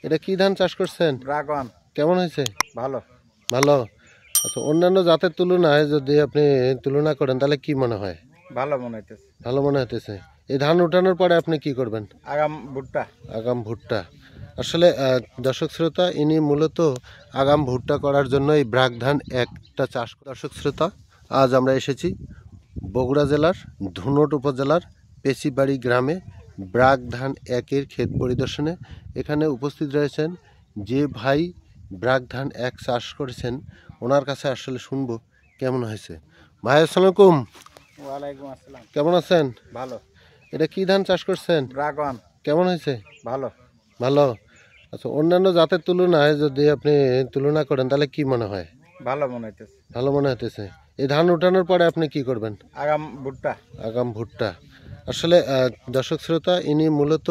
এটা কি ধান চাষ করছেন? ড্রাগন। কেমন হয়েছে? ভালো। ভালো। আচ্ছা, অন্যান্য জাতের তুলনায় যদি আপনি তুলনা করেন তাহলে কি মনে হয়? ভালো মনে হইতেছে। ভালো মনে হতেছে। এই ধান উঠানোর পরে আপনি কি করবেন? আগাম ভুট্টা। আগাম ভুট্টা। আসলে দর্শক শ্রোতা, ইনি মূলত আগাম ভুট্টা করার জন্য এই ব্রাক ধান একটা চাষ করে। দর্শক শ্রোতা, আজ আমরা এসেছি বগুড়া জেলার ধুনট উপজেলার পেশিবাড়ি গ্রামে ব্রাক ধান একের ক্ষেত পরিদর্শনে। এখানে উপস্থিত রয়েছেন যে ভাই ব্রাক ধান এক চাষ করেছেন, ওনার কাছে আসলে শুনবো কেমন হয়েছে। ভাই আসসালামু আলাইকুম, ওয়ালাইকুম আসসালাম। কেমন আছেন? ভালো। এটা কি ধান চাষ করছেন? ড্রাগন। কেমন হয়েছে? ভালো। ভালো। আচ্ছা, অন্যান্য জাতের তুলনায় যদি আপনি তুলনা করেন তাহলে কি মনে হয়? ভালো মনে হইতেছে। ভালো মনে হতেছে। এই ধান উঠানোর পরে আপনি কি করবেন? আগাম ভুট্টা। আগাম ভুট্টা। আসলে দর্শক শ্রোতা, ইনি মূলত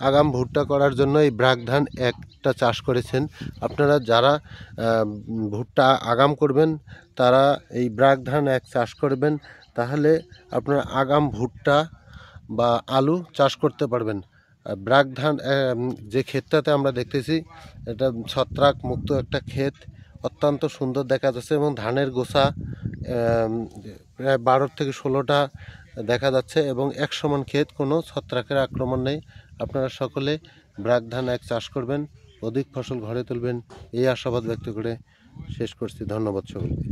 আগাম ভুট্টা করার জন্য এই ব্রাক ধান একটা চাষ করেছেন। আপনারা যারা ভুট্টা আগাম করবেন তারা এই ব্রাক ধান এক চাষ করবেন, তাহলে আপনারা আগাম ভুট্টা বা আলু চাষ করতে পারবেন। ব্রাক ধান যে ক্ষেতটাতে আমরা দেখতেছি, এটা ছত্রাক মুক্ত একটা ক্ষেত, অত্যন্ত সুন্দর দেখা যাচ্ছে এবং ধানের গোছা প্রায় 12 থেকে 16টা দেখা যাচ্ছে এবং এক সমান ক্ষেত, কোনো ছত্রাকের আক্রমণ নেই। আপনারা সকলে ব্রাক ধান এক চাষ করবেন, অধিক ফসল ঘরে তুলবেন, এই আশাবাদ ব্যক্ত করে শেষ করছি। ধন্যবাদ সকলকে।